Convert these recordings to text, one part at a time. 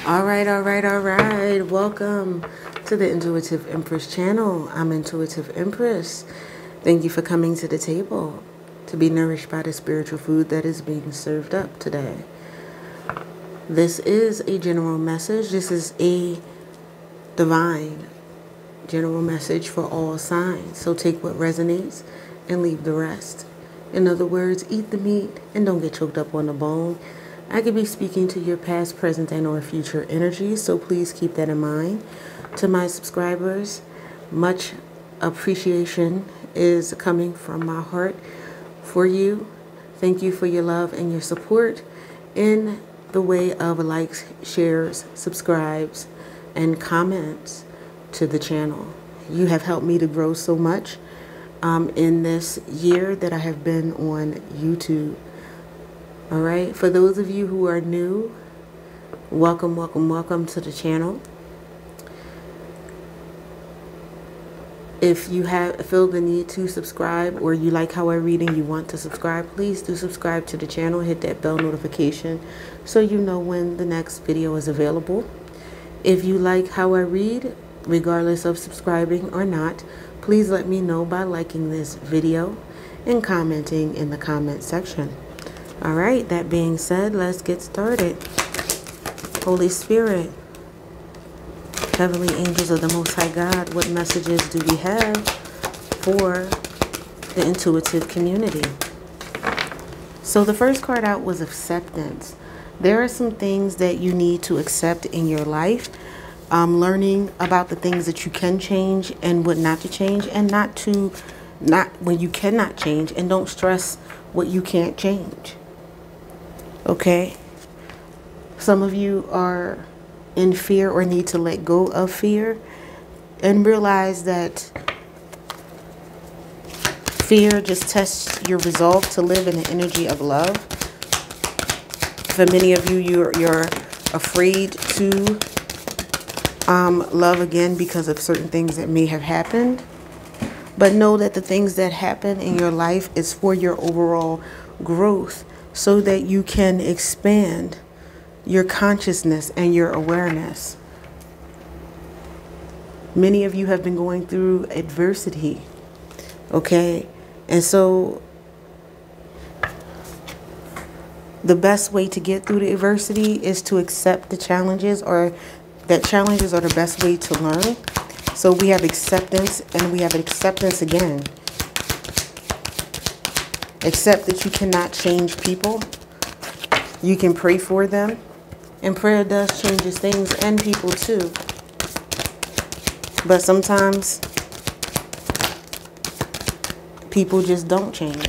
All right. Welcome to the Intuitive Empress channel. I'm Intuitive Empress. Thank you for coming to the table to be nourished by the spiritual food that is being served up today. This is a general message. This is a divine general message for all signs. So take what resonates and leave the rest. In other words, eat the meat and don't get choked up on the bone. I could be speaking to your past, present, and or future energies, so please keep that in mind. To my subscribers, much appreciation is coming from my heart for you. Thank you for your love and your support in the way of likes, shares, subscribes, and comments to the channel. You have helped me to grow so much in this year that I have been on YouTube. All right, for those of you who are new, welcome to the channel. If you feel the need to subscribe, or you like how I read and you want to subscribe, please do subscribe to the channel. Hit that bell notification so you know when the next video is available. If you like how I read, regardless of subscribing or not, please let me know by liking this video and commenting in the comment section. All right, that being said, let's get started. Holy Spirit, heavenly angels of the Most High God, what messages do we have for the intuitive community? So the first card out was acceptance. There are some things that you need to accept in your life. Learning about the things that you can change and what not to change, and not when you cannot change, and don't stress what you can't change. Okay? Some of you are in fear or need to let go of fear and realize that fear just tests your resolve to live in the energy of love. For many of you, you're afraid to love again because of certain things that may have happened. But know that the things that happen in your life is for your overall growth, so that you can expand your consciousness and your awareness. Many of you have been going through adversity, okay? And so the best way to get through the adversity is to accept the challenges, or that challenges are the best way to learn. So we have acceptance, and we have acceptance again. Accept that you cannot change people. You can pray for them, and prayer does changes things and people too. But sometimes people just don't change.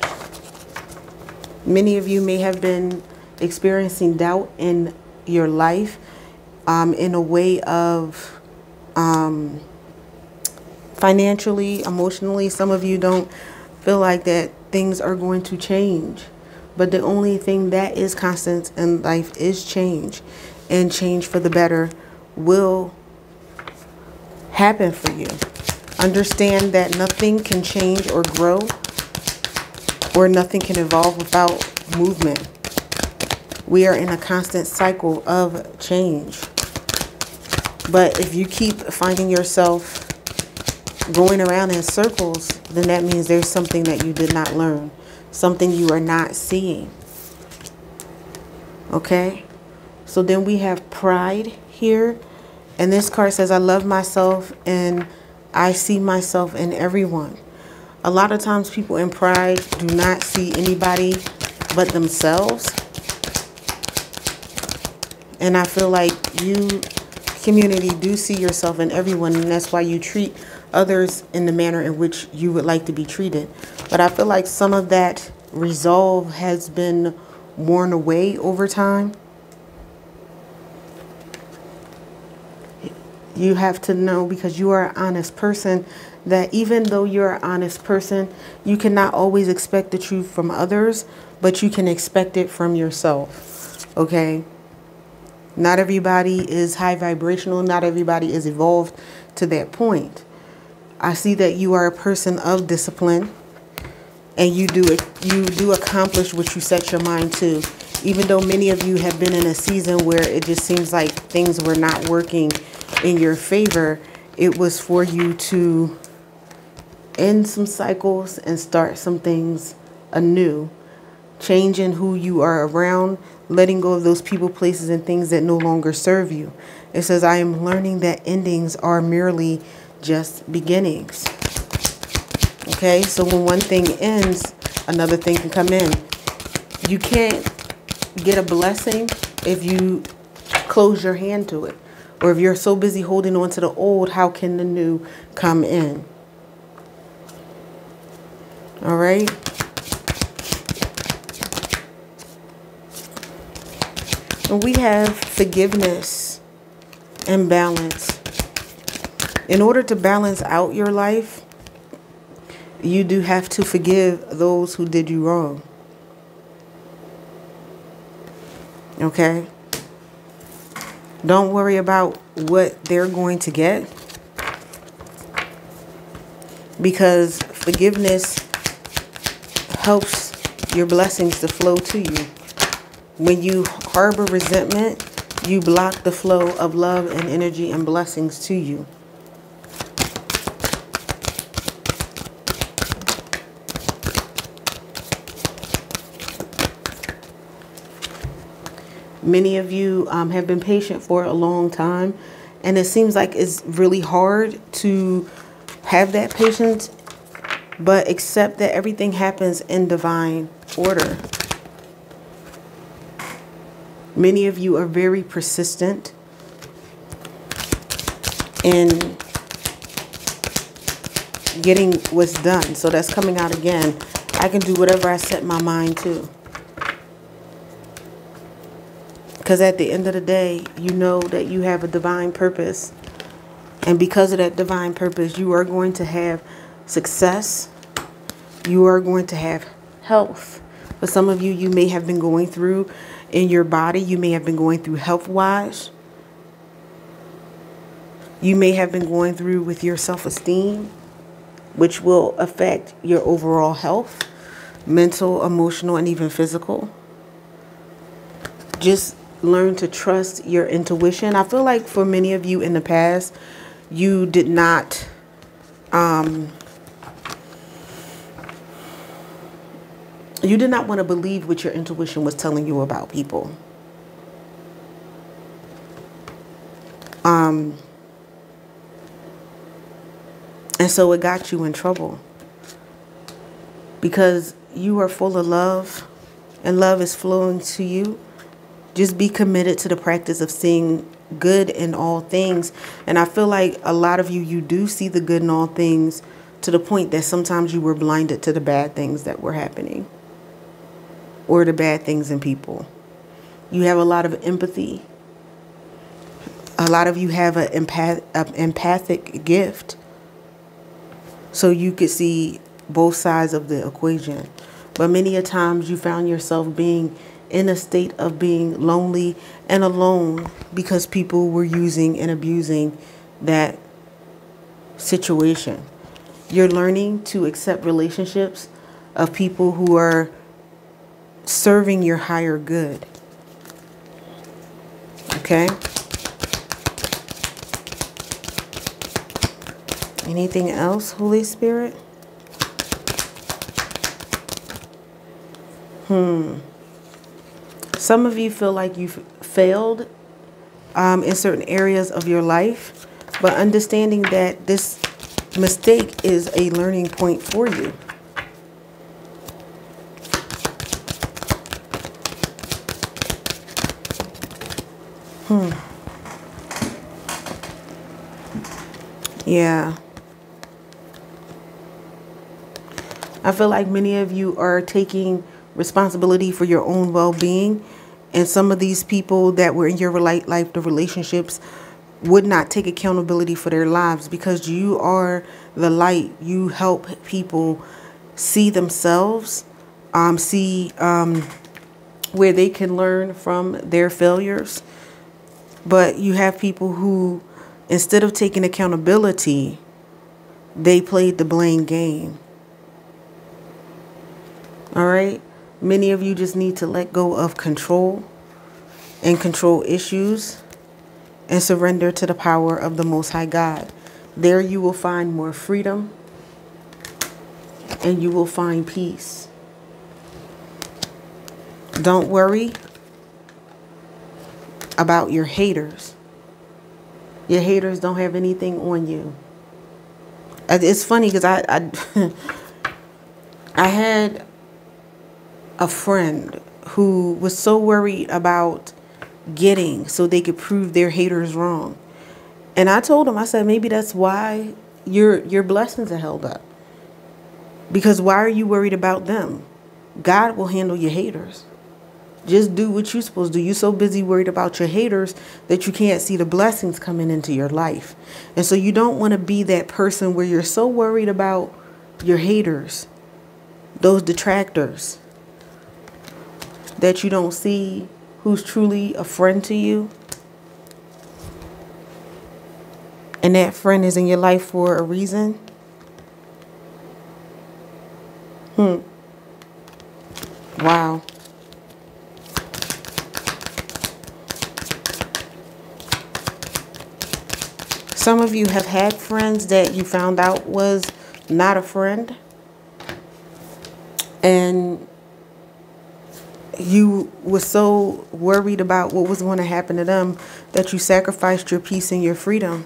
Many of you may have been experiencing doubt in your life, in a way of financially, emotionally. Some of you don't feel like that things are going to change. But the only thing that is constant in life is change. And change for the better will happen for you. Understand that nothing can change or grow, or nothing can evolve without movement. We are in a constant cycle of change. But if you keep finding yourself going around in circles, then that means there's something that you did not learn, something you are not seeing. Okay? So then we have pride here. And this card says, I love myself and I see myself in everyone. A lot of times people in pride do not see anybody but themselves. And I feel like you, community, do see yourself in everyone, and that's why you treat others in the manner in which you would like to be treated. But I feel like some of that resolve has been worn away over time. You have to know, because you are an honest person, that even though you're an honest person, you cannot always expect the truth from others, but you can expect it from yourself. Okay? Not everybody is high vibrational. Not everybody is evolved to that point. I see that you are a person of discipline, and you do accomplish what you set your mind to. Even though many of you have been in a season where it just seems like things were not working in your favor, it was for you to end some cycles and start some things anew. Changing who you are around, letting go of those people, places, and things that no longer serve you. It says, I am learning that endings are merely just beginnings. Okay, so when one thing ends, another thing can come in. You can't get a blessing if you close your hand to it. Or if you're so busy holding on to the old, how can the new come in? All right. And we have forgiveness and balance. In order to balance out your life, you do have to forgive those who did you wrong. Okay? Don't worry about what they're going to get, because forgiveness helps your blessings to flow to you. When you harbor resentment, you block the flow of love and energy and blessings to you. Many of you have been patient for a long time, and it seems like it's really hard to have that patience, but accept that everything happens in divine order. Many of you are very persistent in getting what's done. So that's coming out again. I can do whatever I set my mind to. Because at the end of the day, you know that you have a divine purpose. And because of that divine purpose, you are going to have success. You are going to have health. For some of you, you may have been going through in your body. You may have been going through health-wise. You may have been going through with your self-esteem, which will affect your overall health, mental, emotional, and even physical. Just learn to trust your intuition. I feel like for many of you in the past, you did not want to believe what your intuition was telling you about people. And so it got you in trouble, because you are full of love and love is flowing to you. Just be committed to the practice of seeing good in all things. And I feel like a lot of you, you do see the good in all things, to the point that sometimes you were blinded to the bad things that were happening, or the bad things in people. You have a lot of empathy. A lot of you have an empathic gift. So you could see both sides of the equation. But many a times you found yourself being in a state of being lonely and alone, because people were using and abusing that situation. You're learning to accept relationships of people who are serving your higher good. Okay? Anything else, Holy Spirit? Some of you feel like you've failed in certain areas of your life, but understanding that this mistake is a learning point for you. Yeah. I feel like many of you are taking responsibility for your own well-being, and some of these people that were in your life, the relationships, would not take accountability for their lives, because you are the light. You help people see themselves, see where they can learn from their failures. But you have people who, instead of taking accountability, they played the blame game. All right? Many of you just need to let go of control and control issues and surrender to the power of the Most High God. There you will find more freedom and you will find peace. Don't worry about your haters. Your haters don't have anything on you. It's funny because I had a friend who was so worried about getting so they could prove their haters wrong. And I told him, I said, maybe that's why your blessings are held up. Because why are you worried about them? God will handle your haters. Just do what you're supposed to do. You're so busy worried about your haters that you can't see the blessings coming into your life. And so you don't want to be that person where you're so worried about your haters, those detractors, that you don't see who's truly a friend to you. And that friend is in your life for a reason. Wow. Some of you have had friends that you found out was not a friend. And you were so worried about what was going to happen to them that you sacrificed your peace and your freedom.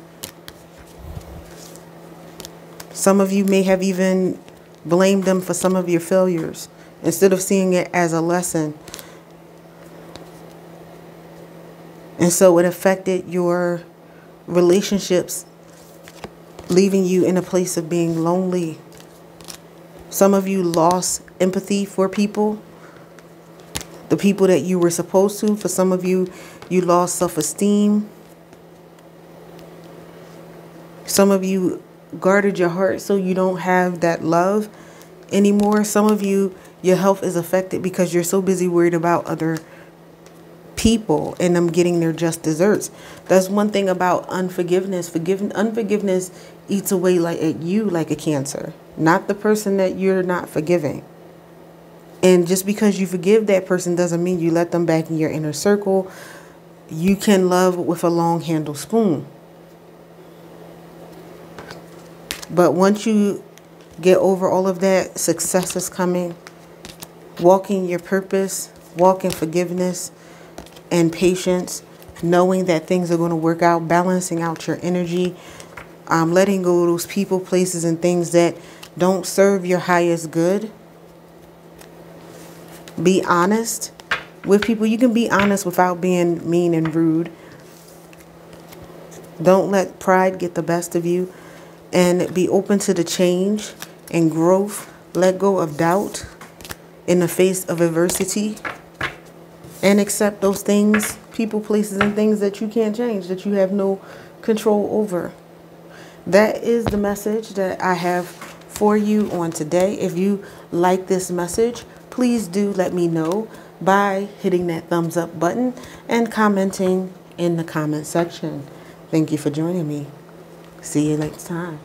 Some of you may have even blamed them for some of your failures instead of seeing it as a lesson. And so it affected your relationships, leaving you in a place of being lonely. Some of you lost empathy for people, the people that you were supposed to. For some of you, you lost self-esteem. Some of you guarded your heart so you don't have that love anymore. Some of you, your health is affected because you're so busy worried about other people and them getting their just desserts. That's one thing about unforgiveness. Unforgiveness eats away at you like a cancer, not the person that you're not forgiving. And just because you forgive that person doesn't mean you let them back in your inner circle. You can love with a long handled spoon. But once you get over all of that, success is coming. Walk in your purpose, walk in forgiveness and patience, knowing that things are going to work out, balancing out your energy, letting go of those people, places, and things that don't serve your highest good. Be honest with people. You can be honest without being mean and rude. Don't let pride get the best of you, and be open to the change and growth. Let go of doubt in the face of adversity. And accept those things, people, places, and things that you can't change, that you have no control over. That is the message that I have for you on today. If you like this message, please do let me know by hitting that thumbs up button and commenting in the comment section. Thank you for joining me. See you next time.